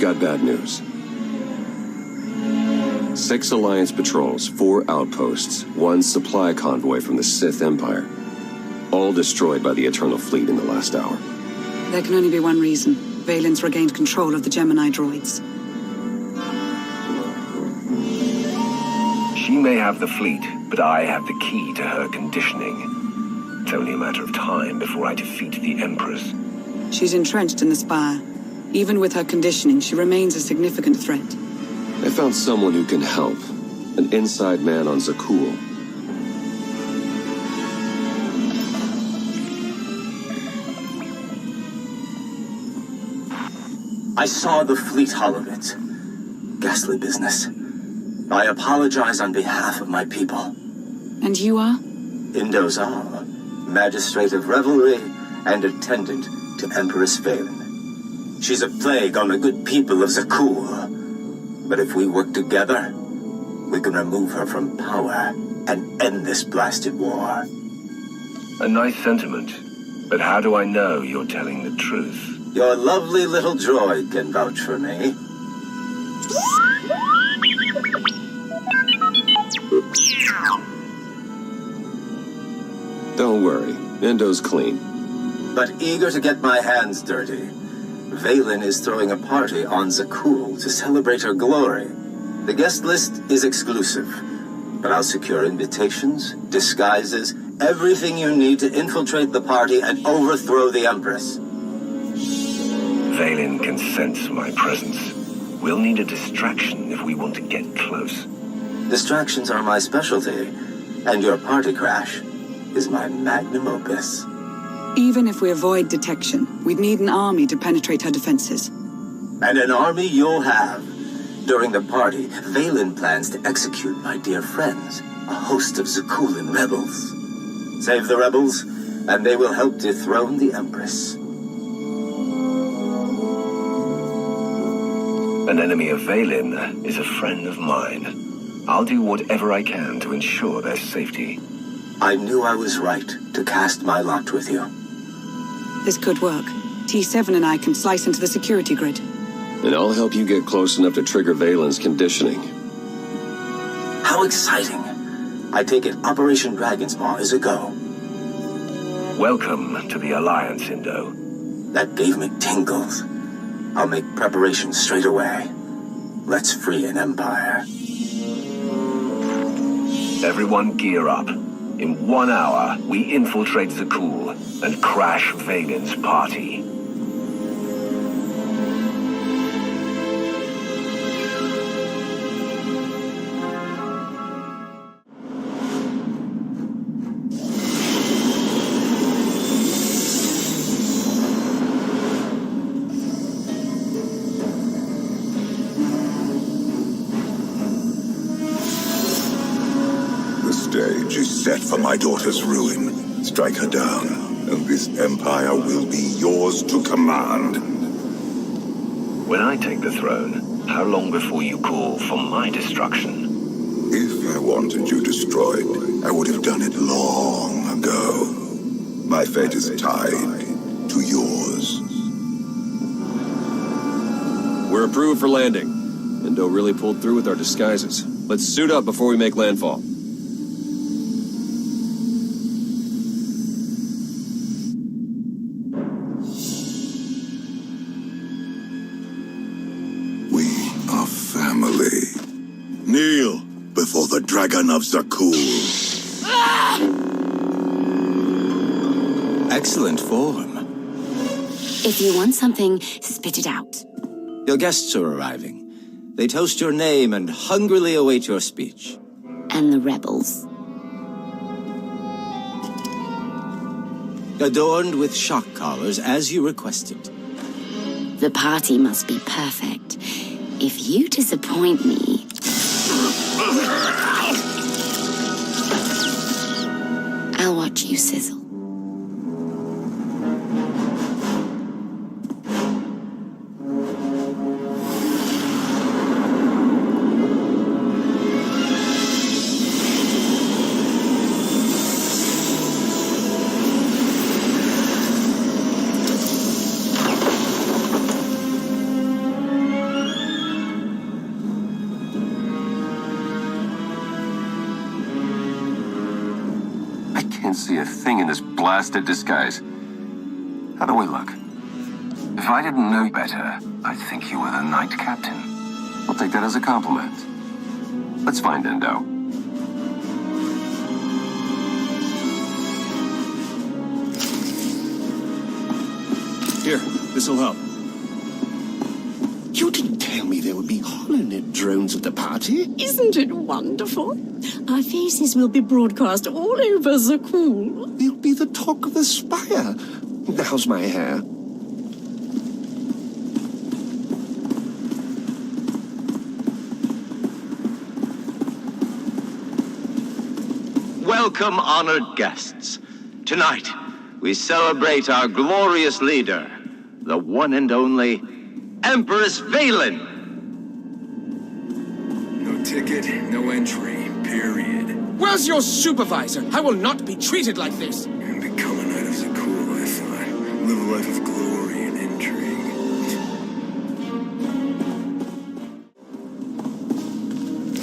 got bad news. 6 Alliance patrols, 4 outposts, 1 supply convoy from the Sith Empire. All destroyed by the Eternal Fleet in the last hour. There can only be one reason. Valen's regained control of the Gemini droids. She may have the fleet, but I have the key to her conditioning. It's only a matter of time before I defeat the Empress. She's entrenched in the Spire. Even with her conditioning, she remains a significant threat. I found someone who can help. An inside man on Zakul. I saw the fleet hologate. Ghastly business. I apologize on behalf of my people. And you are? Indo Zal, Magistrate of Revelry and attendant to Empress Valen. She's a plague on the good people of Zakul. But if we work together, we can remove her from power and end this blasted war. A nice sentiment. But how do I know you're telling the truth? Your lovely little droid can vouch for me. Don't worry, Indo's clean. But eager to get my hands dirty. Valen is throwing a party on Zakul to celebrate her glory. The guest list is exclusive, but I'll secure invitations, disguises, everything you need to infiltrate the party and overthrow the Empress. Valen can sense my presence. We'll need a distraction if we want to get close. Distractions are my specialty, and your party crash is my magnum opus. Even if we avoid detection, we'd need an army to penetrate her defenses. And an army you'll have. During the party, Valen plans to execute my dear friends, a host of Zakulan rebels. Save the rebels, and they will help dethrone the Empress. An enemy of Valen is a friend of mine. I'll do whatever I can to ensure their safety. I knew I was right to cast my lot with you. This could work. T7 and I can slice into the security grid. And I'll help you get close enough to trigger Valen's conditioning. How exciting! I take it Operation Dragon's Maw is a go. Welcome to the Alliance, Indo. That gave me tingles. I'll make preparations straight away. Let's free an empire. Everyone gear up. In 1 hour, we infiltrate Zakul and crash Valen's party. Set for my daughter's ruin. Strike her down, and this empire will be yours to command. When I take the throne, how long before you call for my destruction? If I wanted you destroyed, I would have done it long ago. My fate is tied to yours. We're approved for landing. Indo really pulled through with our disguises. Let's suit up before we make landfall. Kneel before the Dragon of Zakul. Excellent form. If you want something, spit it out. Your guests are arriving. They toast your name and hungrily await your speech. And the rebels. Adorned with shock collars as you requested. The party must be perfect. If you disappoint me... I'll watch you sizzle. see a thing in this blasted disguise. How do we look? If I didn't know better, I'd think you were the Knight Captain. I'll take that as a compliment. Let's find Endo. Here, this'll help. You didn't tell me there would be HoloNet drones at the party. Isn't it wonderful? Our faces will be broadcast all over Zakul. We'll be the talk of the spire. How's my hair? Welcome, honored guests. Tonight, we celebrate our glorious leader, the one and only Empress Valen. No ticket, no entry, period. Where's your supervisor? I will not be treated like this. And become a Knight of Zakul, I thought. Live a life of glory and intrigue.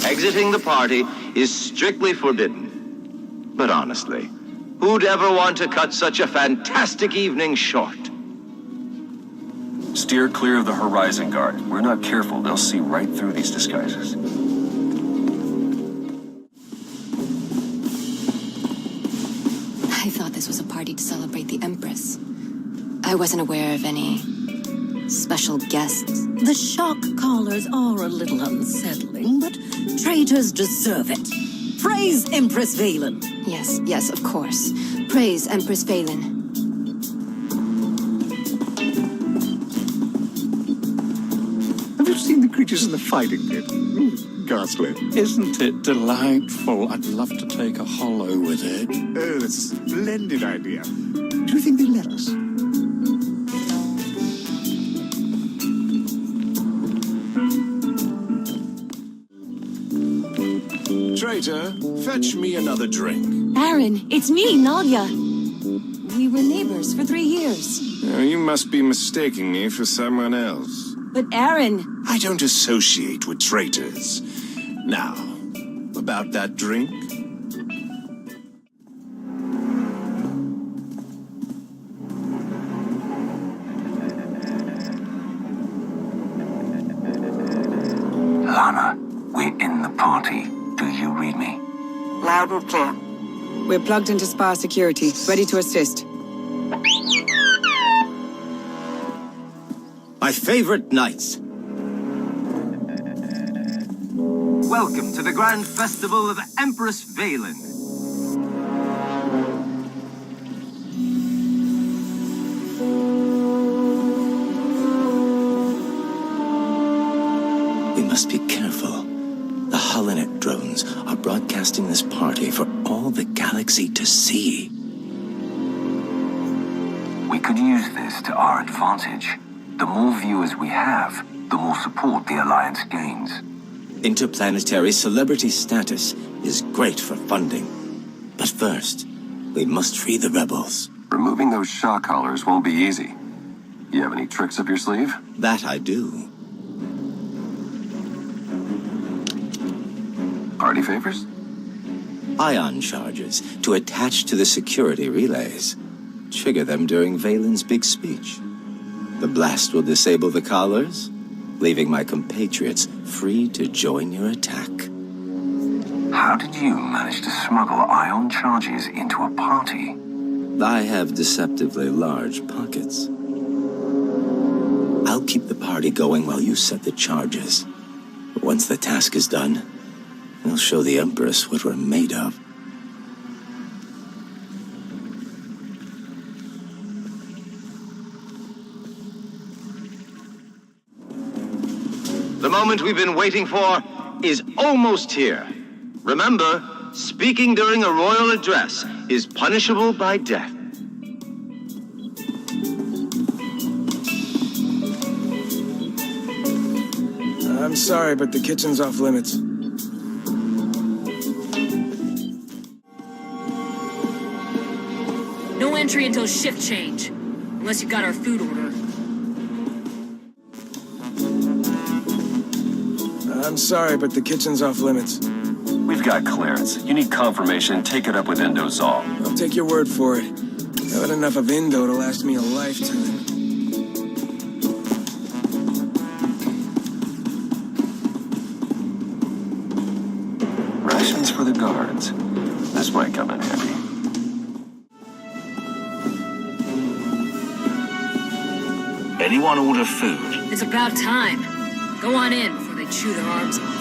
Exiting the party is strictly forbidden. But honestly, who'd ever want to cut such a fantastic evening short? Steer clear of the Horizon Guard. If we're not careful, they'll see right through these disguises. I thought this was a party to celebrate the Empress. I wasn't aware of any special guests. The shock collars are a little unsettling, but traitors deserve it. Praise Empress Valen. Yes, of course. Praise Empress Valen. Have you seen the creatures in the fighting pit? Ghastly. Isn't it delightful? I'd love to take a holo with it. Oh, that's a splendid idea. Do you think they'd let us? Traitor, fetch me another drink. Aaron, it's me, Nadia. We were neighbors for 3 years. You must be mistaking me for someone else. But Aaron... I don't associate with traitors. Now, about that drink? Lana, we're in the party. Do you read me? Loud and clear. We're plugged into SPA security, ready to assist. My favorite knights. Welcome to the Grand Festival of Empress Valen. We must be careful. The HoloNet drones are broadcasting this party for all the galaxy to see. We could use this to our advantage. The more viewers we have, the more support the Alliance gains. Interplanetary celebrity status is great for funding. But first, we must free the rebels. Removing those shock collars won't be easy. You have any tricks up your sleeve? That I do. Party favors? Ion charges to attach to the security relays. Trigger them during Valen's big speech. The blast will disable the collars, leaving my compatriots free to join your attack. How did you manage to smuggle ion charges into a party? I have deceptively large pockets. I'll keep the party going while you set the charges. Once the task is done, we'll show the Empress what we're made of. The moment we've been waiting for is almost here. Remember, speaking during a royal address is punishable by death. I'm sorry, but the kitchen's off limits. No entry until shift change. Unless you got our food order. I'm sorry, but the kitchen's off limits. We've got clearance. You need confirmation, take it up with Indozol. I'll take your word for it. I've had enough of Indo to last me a lifetime. Rations for the guards. This might come in handy. Anyone order food? It's about time. Go on in before they chew their arms off.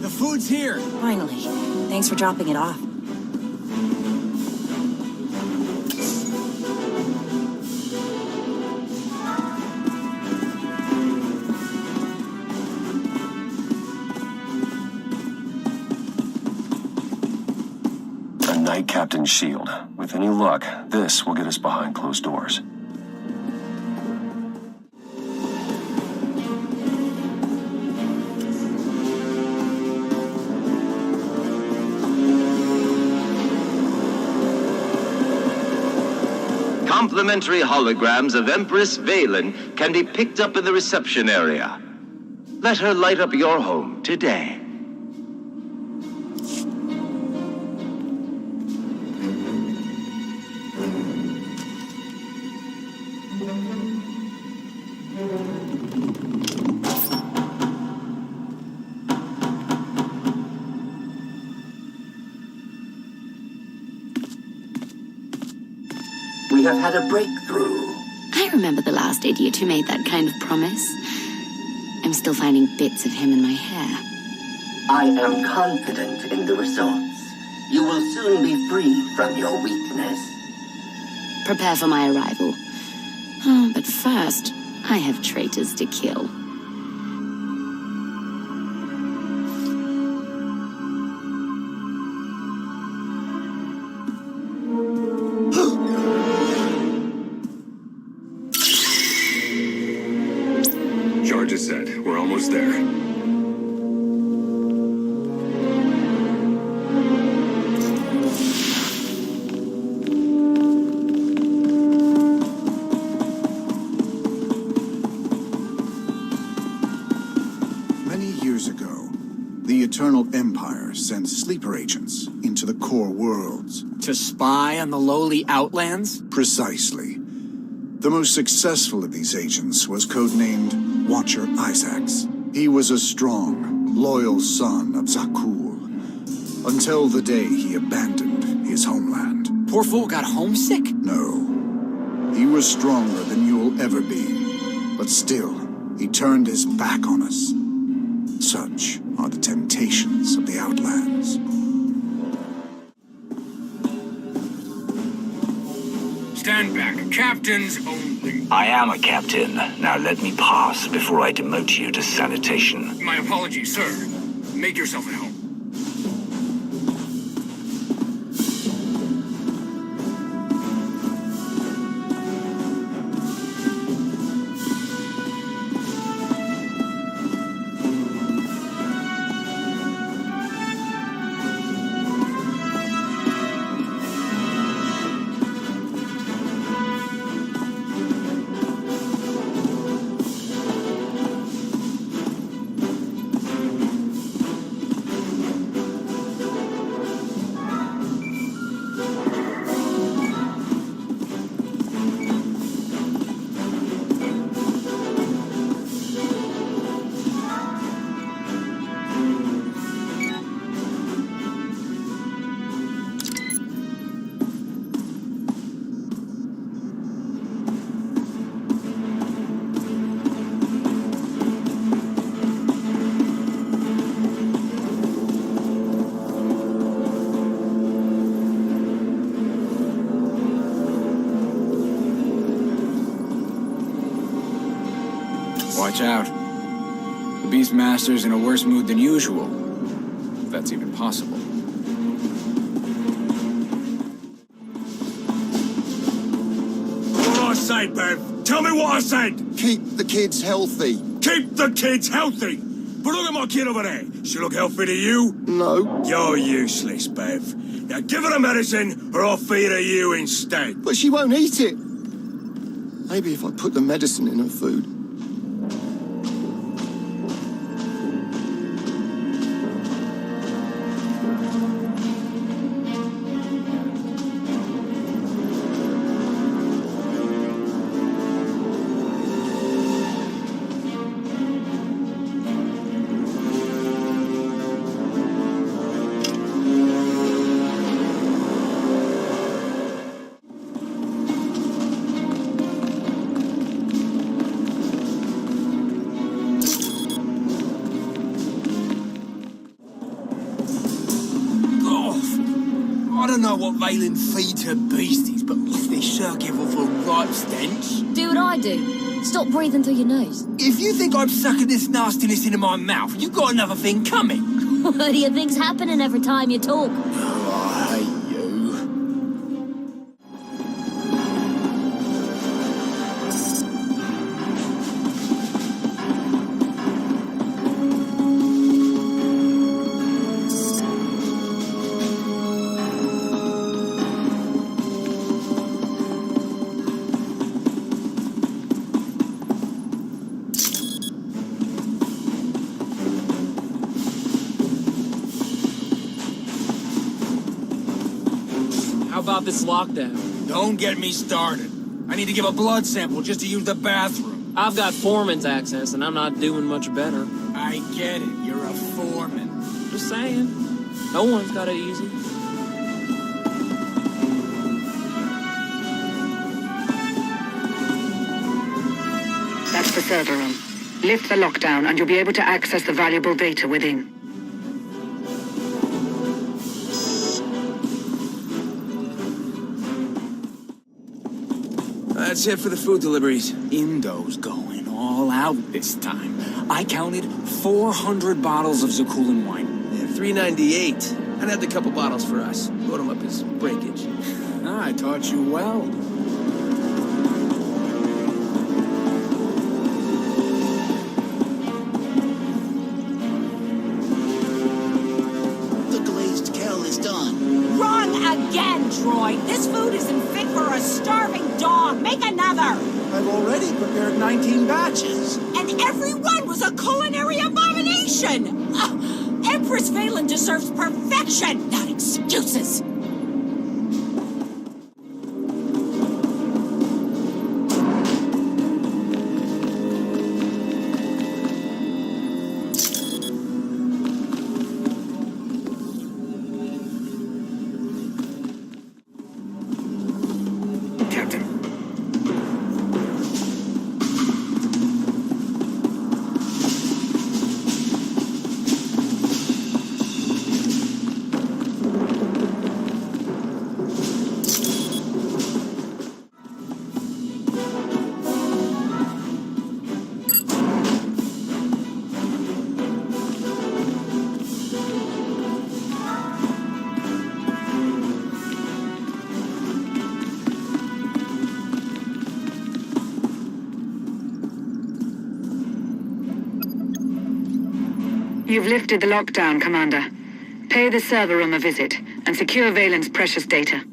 The food's here. Finally. Thanks for dropping it off. Knight Captain's shield. With any luck, this will get us behind closed doors. Complimentary holograms of Empress Valen can be picked up in the reception area. Let her light up your home today. We have had a breakthrough. I remember the last idiot who made that kind of promise. I'm still finding bits of him in my hair. I am confident in the results. You will soon be freed from your weakness. Prepare for my arrival. Oh, but first, I have traitors to kill. Charge is set. We're almost there. Many years ago, the Eternal Empire sent sleeper agents into the core worlds. To spy on the lowly Outlands? Precisely. The most successful of these agents was codenamed Watcher Isaacs. He was a strong, loyal son of Zakul, until the day he abandoned his homeland. Poor fool got homesick? No. He was stronger than you'll ever be. But still, he turned his back on us. Such are the temptations of the Outlands. Stand back. Captains only. I am a captain. Now let me pass before I demote you to sanitation. My apologies, sir. Make yourself at home. Watch out. The Beastmaster's in a worse mood than usual. If that's even possible. What I say, Bev? Tell me what I said! Keep the kids healthy. Keep the kids healthy! But look at my kid over there. She look healthy to you? No. You're useless, Bev. Now give her the medicine, or I'll feed her you instead. But she won't eat it. Maybe if I put the medicine in her food. I don't know what Valen feeds her beasties, but this sure give off a right stench. Do what I do. Stop breathing through your nose. If you think I'm sucking this nastiness into my mouth, you got another thing coming. What do you think's happening every time you talk? Oh, I hate you. How about this lockdown? Don't get me started. I need to give a blood sample just to use the bathroom. I've got foreman's access, and I'm not doing much better. I get it. You're a foreman. Just saying. No one's got it easy. That's the server room. Lift the lockdown and you'll be able to access the valuable data within. That's it for the food deliveries. Indo's going all out this time. I counted 400 bottles of Zakulan wine. Yeah, $3.98. And had a couple bottles for us. Load them up as breakage. I taught you well. The glazed kale is done. Wrong again, droid. This food isn't fit for a starving dog. Make another. I've already prepared 19 batches. And every one was a culinary abomination. Empress Valen deserves perfection, not excuses. You've lifted the lockdown, Commander. Pay the server room a visit and secure Valen's precious data.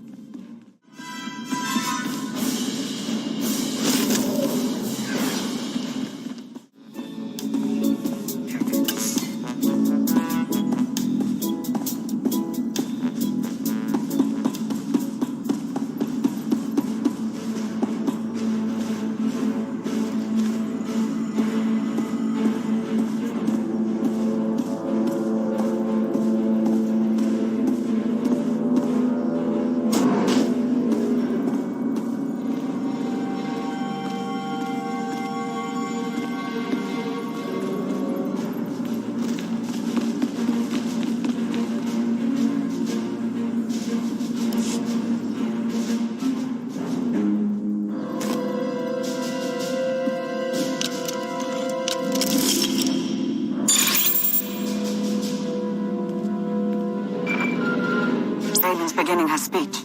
Valen's beginning her speech.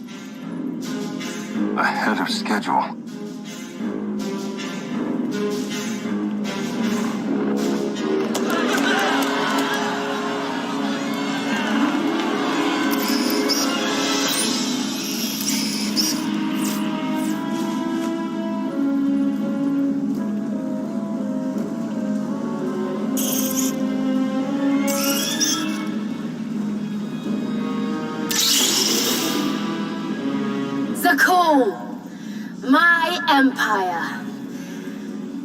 Ahead of schedule. Empire.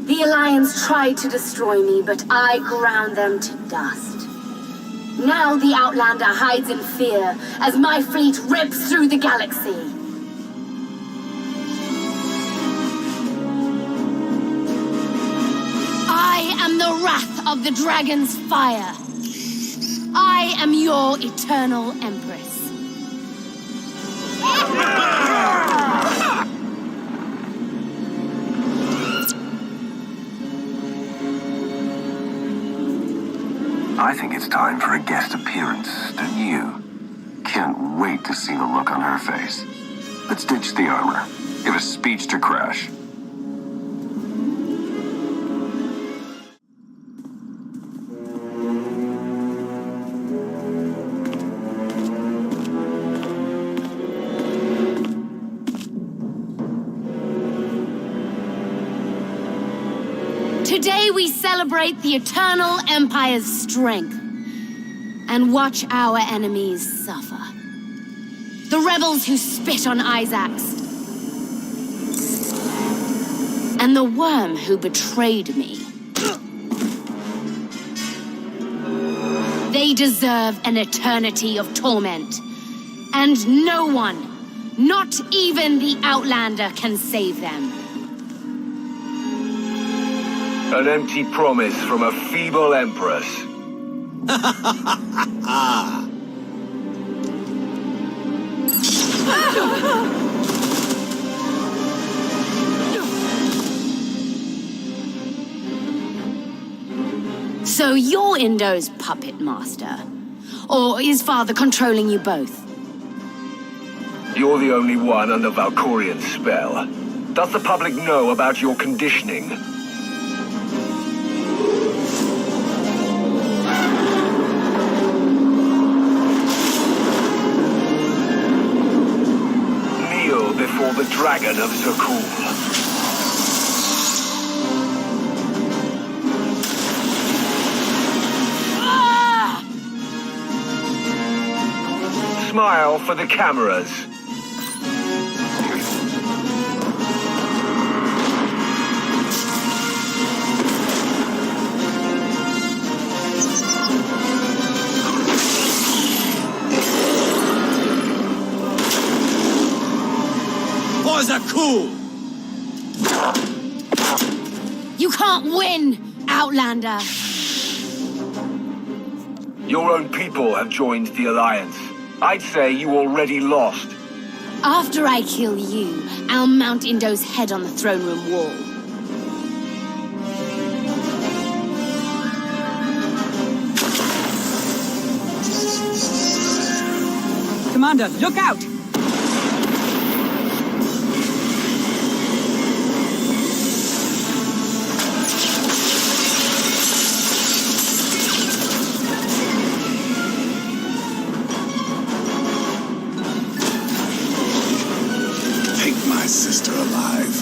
The Alliance tried to destroy me, but I ground them to dust. Now the Outlander hides in fear as my fleet rips through the galaxy. I am the wrath of the dragon's fire. I am your eternal empress. I think it's time for a guest appearance, don't you? Can't wait to see the look on her face. Let's ditch the armor. Give a speech to Crash. Today we celebrate the Eternal Empire's strength and watch our enemies suffer. The rebels who spit on Isaacs and the worm who betrayed me. They deserve an eternity of torment, and no one, not even the Outlander, can save them. An empty promise from a feeble empress. So you're Indo's puppet master? Or is Father controlling you both? You're the only one under Valkorian's spell. Does the public know about your conditioning? Before the Dragon of Zakul. Ah! Smile for the cameras. Cool. You can't win, Outlander. Your own people have joined the Alliance. I'd say you already lost. After I kill you, I'll mount Indo's head on the throne room wall. Commander, look out! Sister alive.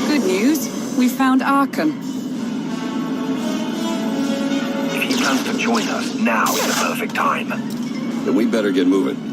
Good news. We found Arkham. If he plans to join us, now is the perfect time. Then we better get moving.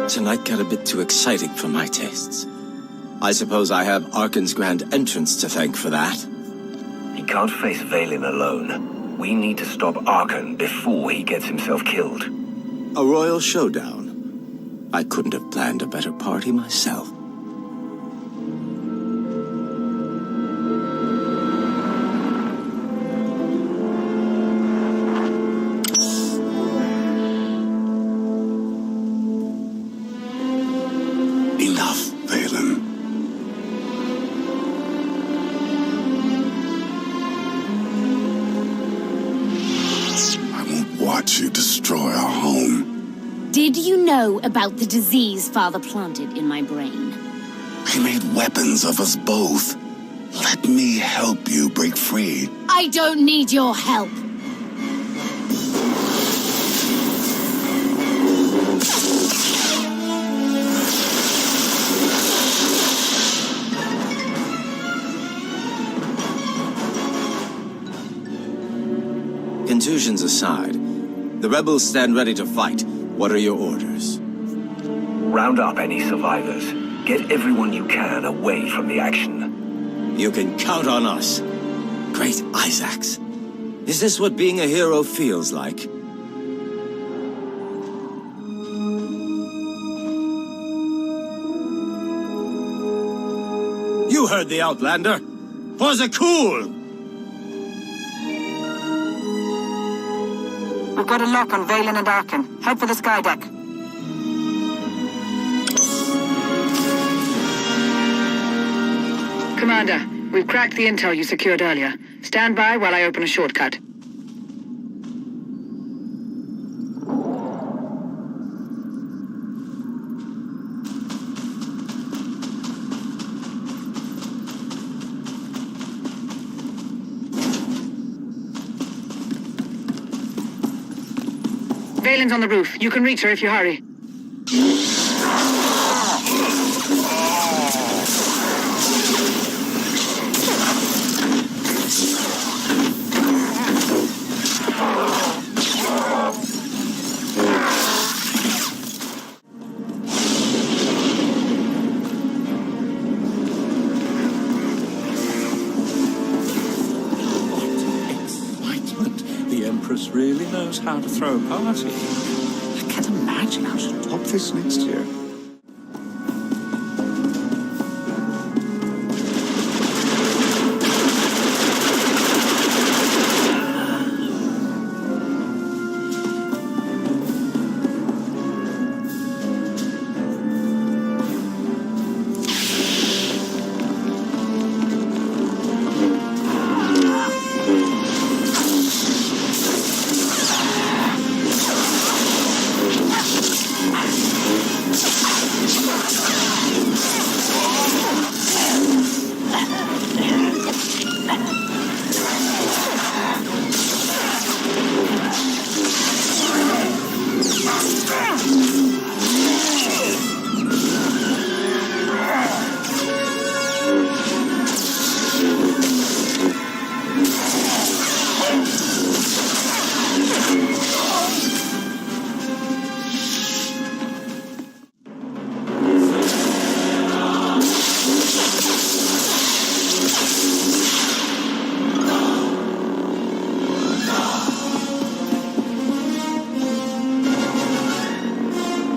Tonight got a bit too exciting for my tastes. I suppose I have Arkan's grand entrance to thank for that. He can't face Valen alone. We need to stop Arkan before he gets himself killed. A royal showdown. I couldn't have planned a better party myself. Enough, Valen. I won't watch you destroy our home. Did you know about the disease Father planted in my brain? He made weapons of us both. Let me help you break free. I don't need your help. Contusions aside, the rebels stand ready to fight. What are your orders? Round up any survivors. Get everyone you can away from the action. You can count on us. Great Isaacs. Is this what being a hero feels like? You heard the Outlander. For Zakul! We've got a lock on Valen and Arkan. Head for the sky deck. Commander, we've cracked the intel you secured earlier. Stand by while I open a shortcut. Valen's on the roof. You can reach her if you hurry. Really knows how to throw a party. I can't imagine how she'll top this next year.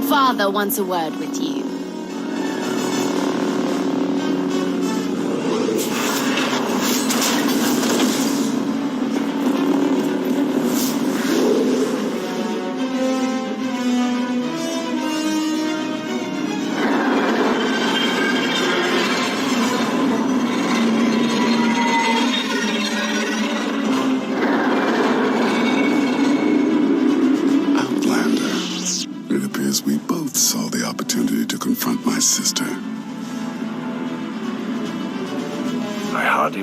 Father wants a word with you. We both saw the opportunity to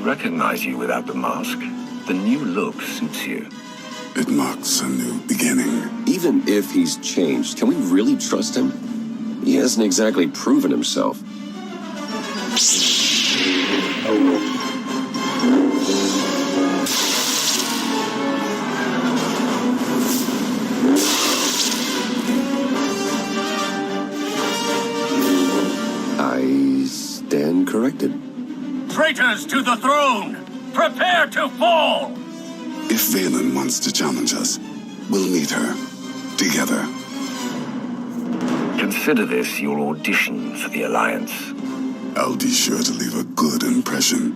recognize you without the mask. The new look suits you. It marks a new beginning. Even if he's changed, can we really trust him? He hasn't exactly proven himself. I stand corrected. Traitors to the throne! Prepare to fall! If Valen wants to challenge us, we'll meet her. Together. Consider this your audition for the Alliance. I'll be sure to leave a good impression.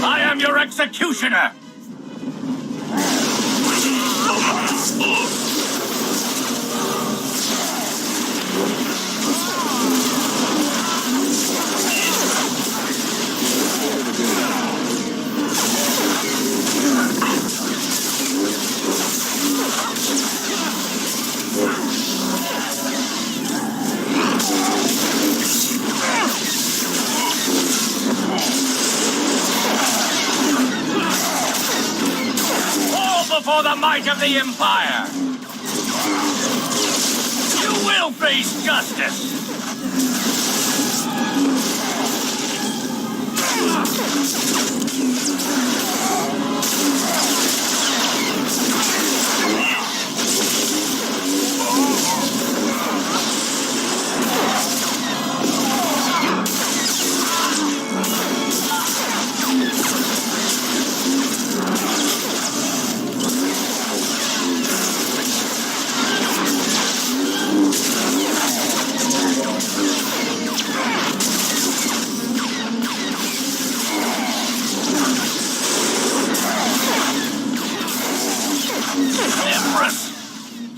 I am your executioner! For the might of the Empire! You will face justice!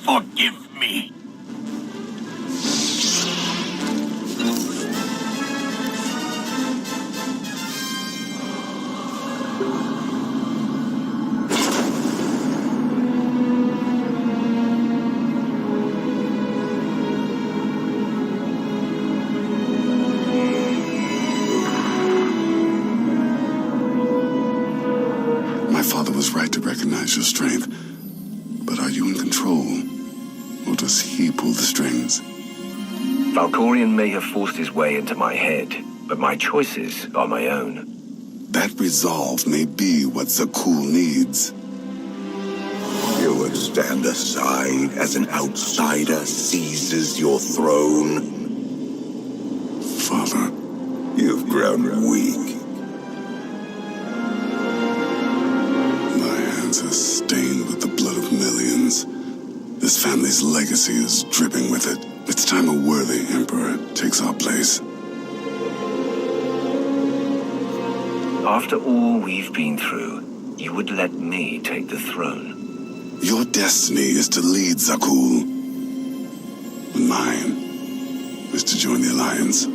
Forgive me. My father was right to recognize your strength. But are you in control? Or does he pull the strings? Valkorion may have forced his way into my head, but my choices are my own. That resolve may be what Zakul needs. You would stand aside as an outsider seizes your throne? Father, you've grown weak. My hands are stained with the blood of millions. This family's legacy is dripping with it. It's time a worthy emperor takes our place. After all we've been through, you would let me take the throne. Your destiny is to lead Zakul. Mine is to join the Alliance.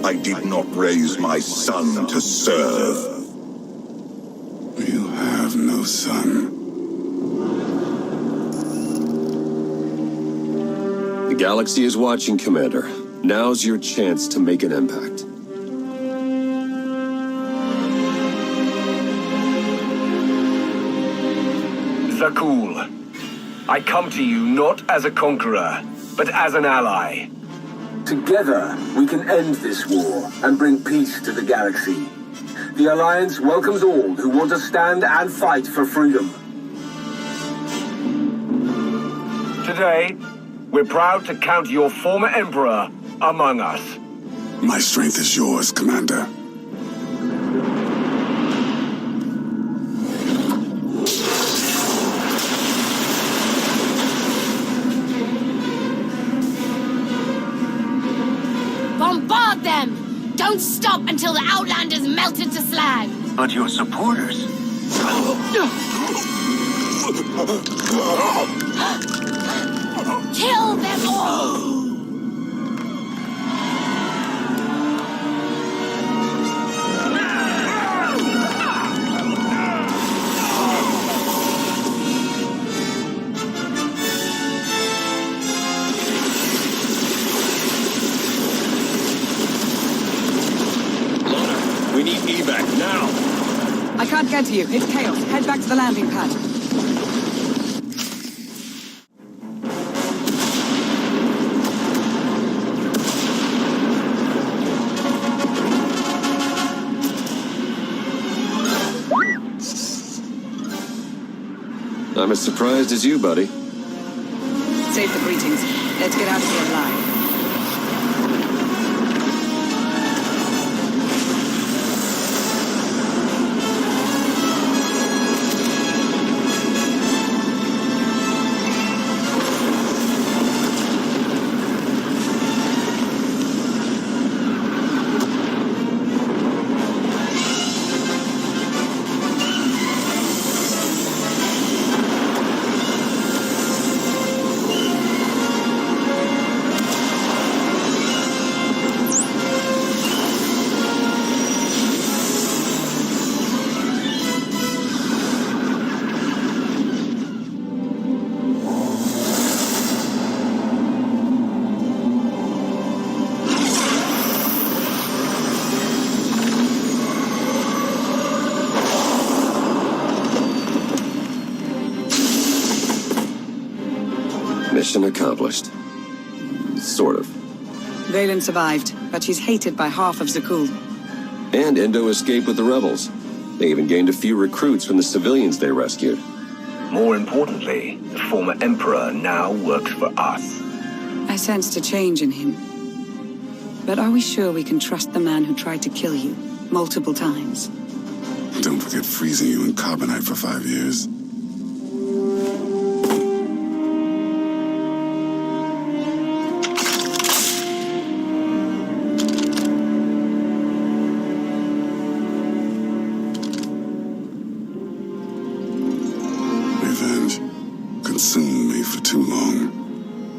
I did not raise my son to serve. You have no son. The galaxy is watching, Commander. Now's your chance to make an impact. Zakul, I come to you not as a conqueror, but as an ally. Together, we can end this war and bring peace to the galaxy. The Alliance welcomes all who want to stand and fight for freedom. Today, we're proud to count your former emperor among us. My strength is yours, Commander. Bombard them! Don't stop until the Outlanders melted to slag! But your supporters... Kill them all! I can't get to you. It's chaos. Head back to the landing pad. I'm as surprised as you, buddy. Save the greetings. Let's get out of here alive. Mission accomplished. Sort of. Valen survived, but she's hated by half of Zakul. And Indo escaped with the rebels. They even gained a few recruits from the civilians they rescued. More importantly, the former Emperor now works for us. I sensed a change in him. But are we sure we can trust the man who tried to kill you multiple times? Don't forget freezing you in carbonite for 5 years. Revenge consumed me for too long.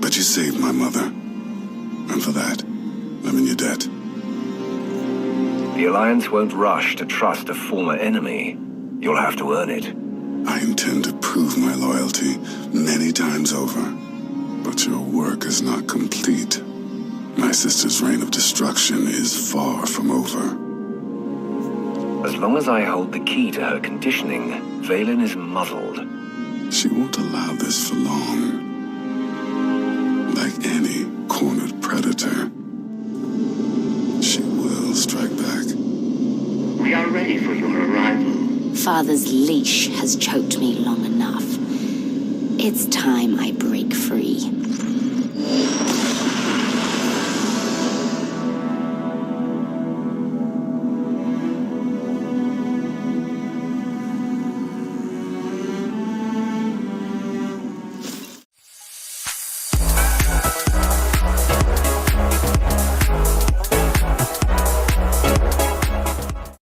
But you saved my mother. And for that, I'm in your debt. The Alliance won't rush to trust a former enemy. You'll have to earn it. I intend to prove my loyalty many times over. But your work is not complete. My sister's reign of destruction is far from over. As long as I hold the key to her conditioning, Valen is muzzled. She won't allow this for long. Like any cornered predator, she will strike back. We are ready for your arrival. Father's leash has choked me long enough. It's time I break free.